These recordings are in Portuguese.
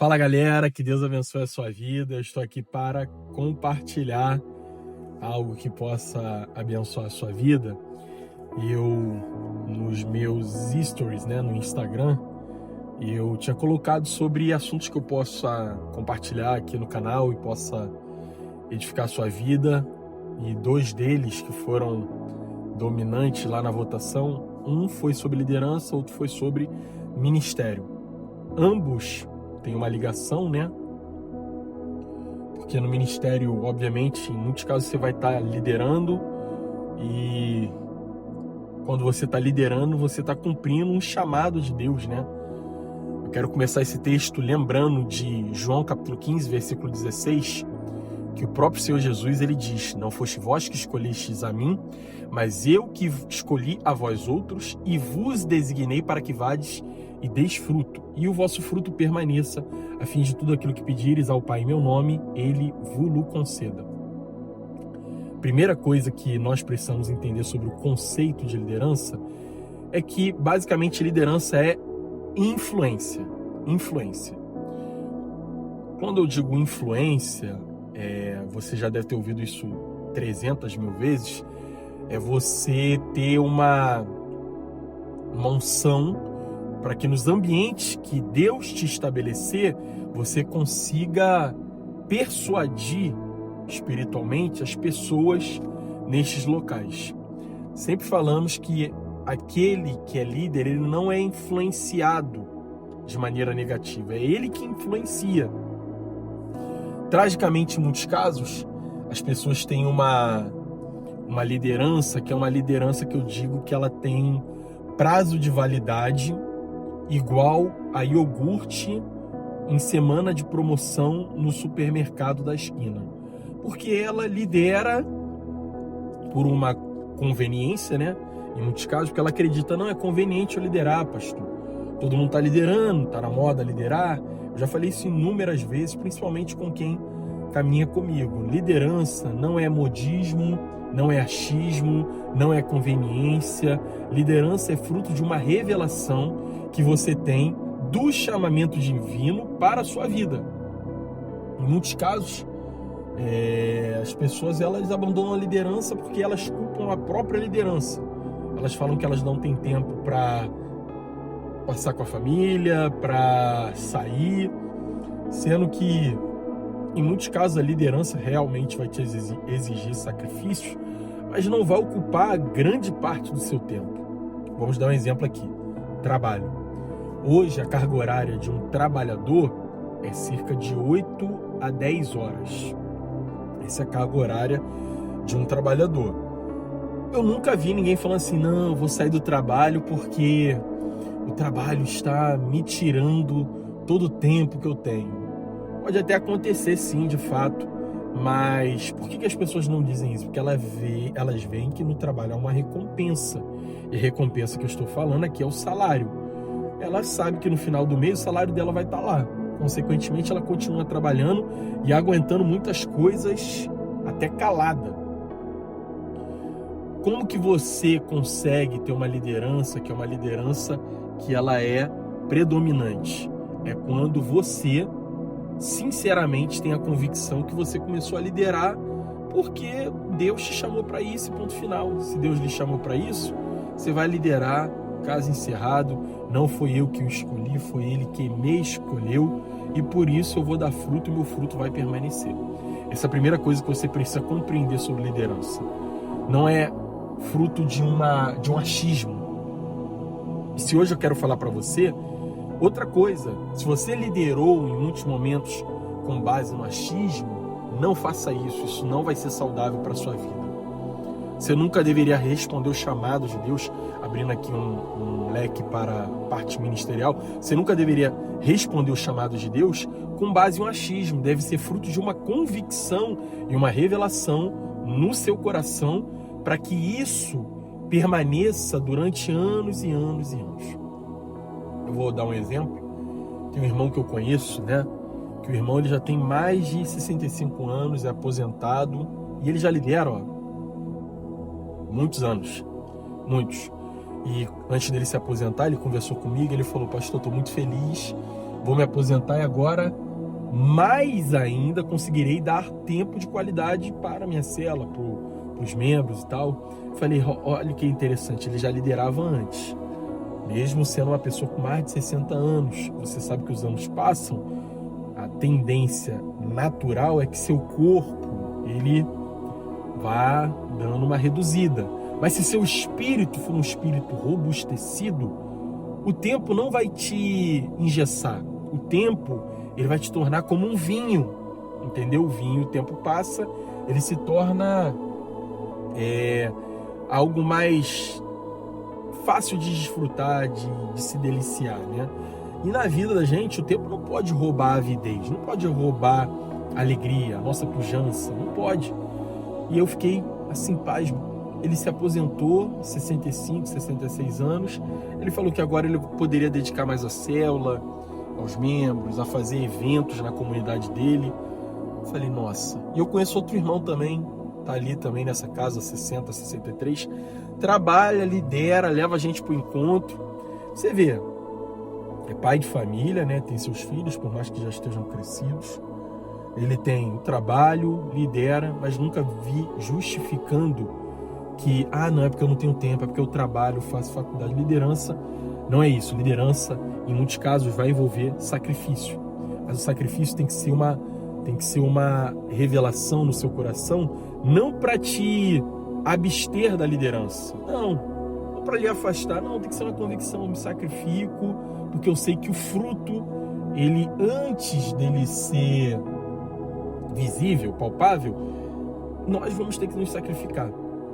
Fala galera, que Deus abençoe a sua vida. Eu estou aqui para compartilhar algo que possa abençoar a sua vida. Nos meus stories, no Instagram, eu tinha colocado sobre assuntos que eu possa compartilhar aqui no canal e possa edificar a sua vida. E dois deles que foram dominantes lá na votação, um foi sobre liderança, outro foi sobre ministério. Ambos tem uma ligação, Porque no ministério, obviamente, em muitos casos você vai estar liderando e quando você está liderando, você está cumprindo um chamado de Deus, Eu quero começar esse texto lembrando de João capítulo 15, versículo 16, que o próprio Senhor Jesus, ele diz: "Não foste vós que escolhestes a mim, mas eu que escolhi a vós outros e vos designei para que vades e deis fruto, e o vosso fruto permaneça, a fim de tudo aquilo que pedires ao Pai em meu nome, ele vos conceda." Primeira coisa que nós precisamos entender sobre o conceito de liderança é que, basicamente, liderança é influência. Influência. Quando eu digo influência, você já deve ter ouvido isso 300 mil vezes, é você ter uma unção para que nos ambientes que Deus te estabelecer, você consiga persuadir espiritualmente as pessoas nestes locais. Sempre falamos que aquele que é líder, ele não é influenciado de maneira negativa, é ele que influencia. Tragicamente, em muitos casos, as pessoas têm uma liderança, que é uma liderança que eu digo que ela tem prazo de validade igual a iogurte em semana de promoção no supermercado da esquina. Porque ela lidera por uma conveniência, Em muitos casos, porque ela acredita, não é conveniente eu liderar, pastor. Todo mundo está liderando, está na moda liderar. Eu já falei isso inúmeras vezes, principalmente com quem caminha comigo. Liderança não é modismo, não é achismo, não é conveniência. Liderança é fruto de uma revelação que você tem do chamamento divino para a sua vida. Em muitos casos, as pessoas elas abandonam a liderança porque elas culpam a própria liderança. Elas falam que elas não têm tempo para passar com a família, para sair, sendo que em muitos casos a liderança realmente vai te exigir sacrifício, mas não vai ocupar grande parte do seu tempo. Vamos dar um exemplo aqui: trabalho. Hoje a carga horária de um trabalhador é cerca de 8 a 10 horas. Essa é a carga horária de um trabalhador. Eu nunca vi ninguém falando assim, não, eu vou sair do trabalho porque o trabalho está me tirando todo o tempo que eu tenho. Pode até acontecer sim, de fato, mas por que as pessoas não dizem isso? Porque elas veem que no trabalho há uma recompensa. E a recompensa que eu estou falando aqui é o salário. Ela sabe que no final do mês o salário dela vai estar lá. Consequentemente, ela continua trabalhando e aguentando muitas coisas até calada. Como que você consegue ter uma liderança que é uma liderança que ela é predominante? É quando você, sinceramente, tem a convicção que você começou a liderar porque Deus te chamou para isso, ponto final. Se Deus lhe chamou para isso, você vai liderar, caso encerrado. Não foi eu que o escolhi, foi ele que me escolheu e por isso eu vou dar fruto e meu fruto vai permanecer. Essa é a primeira coisa que você precisa compreender sobre liderança. Não é fruto de um achismo. E se hoje eu quero falar para você outra coisa, se você liderou em muitos momentos com base no achismo, não faça isso, isso não vai ser saudável para a sua vida. Você nunca deveria responder o chamado de Deus, abrindo aqui um leque para a parte ministerial, você nunca deveria responder o chamado de Deus com base em um achismo, deve ser fruto de uma convicção e uma revelação no seu coração para que isso permaneça durante anos e anos e anos. Eu vou dar um exemplo. Tem um irmão que eu conheço, Que o irmão ele já tem mais de 65 anos, é aposentado e ele já lidera, muitos anos, muitos. E antes dele se aposentar, ele conversou comigo, ele falou, pastor, estou muito feliz vou me aposentar e agora mais ainda conseguirei dar tempo de qualidade para a minha cela, para os membros e tal. Falei, olha que interessante, ele já liderava antes. Mesmo sendo uma pessoa com mais de 60 anos, você sabe que os anos passam, a tendência natural é que seu corpo, ele vá dando uma reduzida. Mas se seu espírito for um espírito robustecido, o tempo não vai te engessar. O tempo, ele vai te tornar como um vinho, entendeu? O vinho, o tempo passa, ele se torna algo mais fácil de desfrutar, de se deliciar, né? E na vida da gente, o tempo não pode roubar a avidez, não pode roubar a alegria, a nossa pujança, não pode. E eu fiquei assim, pasmo. Ele se aposentou, 65, 66 anos. Ele falou que agora ele poderia dedicar mais à célula, aos membros, a fazer eventos na comunidade dele. Eu falei, nossa. E eu conheço outro irmão também, tá ali também nessa casa, 60, 63. Trabalha, lidera, leva a gente pro encontro. Você vê, é pai de família, né? Tem seus filhos, por mais que já estejam crescidos. Ele tem trabalho, lidera, mas nunca vi justificando que, não é porque eu não tenho tempo, é porque eu trabalho, faço faculdade. Liderança não é isso. Liderança, em muitos casos, vai envolver sacrifício. Mas o sacrifício tem que ser uma revelação no seu coração, não para te abster da liderança, não, ou para lhe afastar, não, tem que ser uma convicção. Eu me sacrifico porque eu sei que o fruto, ele, antes dele ser visível, palpável, nós vamos ter que nos sacrificar.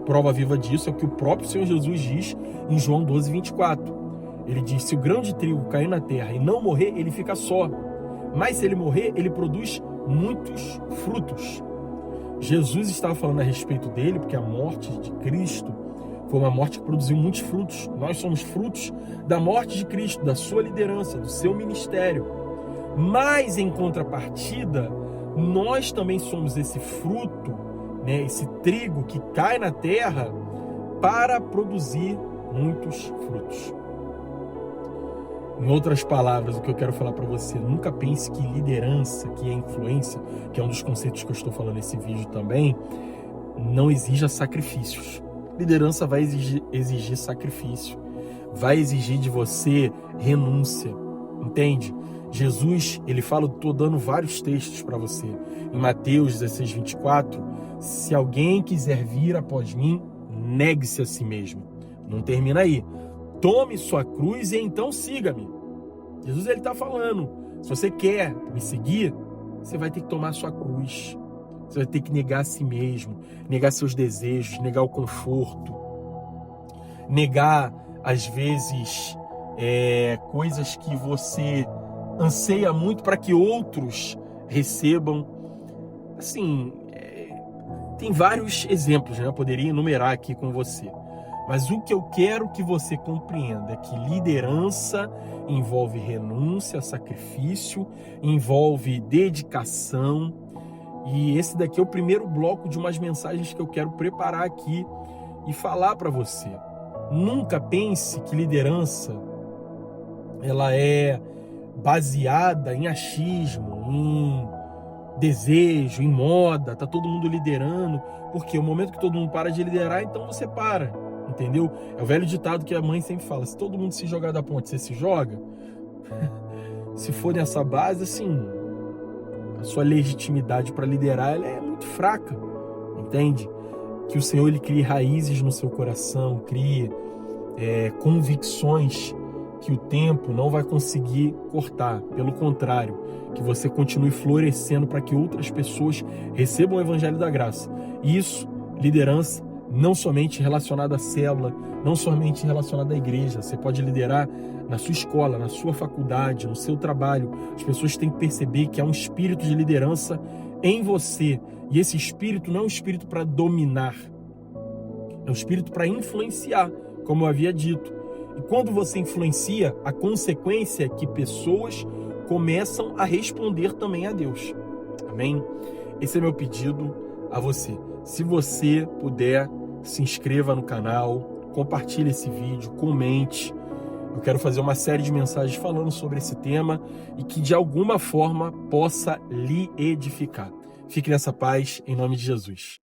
Prova viva disso é o que o próprio Senhor Jesus diz em João 12, 24. Ele diz, se o grão de trigo cair na terra e não morrer, ele fica só. Mas se ele morrer, ele produz muitos frutos. Jesus estava falando a respeito dele, porque a morte de Cristo foi uma morte que produziu muitos frutos. Nós somos frutos da morte de Cristo, da sua liderança, do seu ministério. Mas, em contrapartida, nós também somos esse fruto, né, esse trigo que cai na terra para produzir muitos frutos. Em outras palavras, o que eu quero falar para você, nunca pense que liderança, que é influência, que é um dos conceitos que eu estou falando nesse vídeo também, não exija sacrifícios. Liderança vai exigir sacrifício, vai exigir de você renúncia, entende? Jesus, ele fala, estou dando vários textos para você. Em Mateus 16, 24, se alguém quiser vir após mim, negue-se a si mesmo. Não termina aí. Tome sua cruz e então siga-me. Jesus, ele está falando, se você quer me seguir, você vai ter que tomar sua cruz. Você vai ter que negar a si mesmo, negar seus desejos, negar o conforto, negar, às vezes, coisas que você anseia muito para que outros recebam. Assim, tem vários exemplos, né? Eu poderia enumerar aqui com você. Mas o que eu quero que você compreenda é que liderança envolve renúncia, sacrifício, envolve dedicação. E esse daqui é o primeiro bloco de umas mensagens que eu quero preparar aqui e falar para você. Nunca pense que liderança ela é baseada em achismo, em desejo, em moda, tá todo mundo liderando, porque o momento que todo mundo para de liderar, então você para, entendeu? É o velho ditado que a mãe sempre fala, se todo mundo se jogar da ponte, você se joga? Se for nessa base, assim, a sua legitimidade para liderar ela é muito fraca, entende? Que o Senhor ele crie raízes no seu coração, crie convicções que o tempo não vai conseguir cortar. Pelo contrário, que você continue florescendo para que outras pessoas recebam o Evangelho da Graça. Isso, liderança, não somente relacionada à célula, não somente relacionada à igreja. Você pode liderar na sua escola, na sua faculdade, no seu trabalho. As pessoas têm que perceber que há um espírito de liderança em você. E esse espírito não é um espírito para dominar, é um espírito para influenciar, como eu havia dito. E quando você influencia, a consequência é que pessoas começam a responder também a Deus. Amém? Esse é meu pedido a você. Se você puder, se inscreva no canal, compartilhe esse vídeo, comente. Eu quero fazer uma série de mensagens falando sobre esse tema e que de alguma forma possa lhe edificar. Fique nessa paz, em nome de Jesus.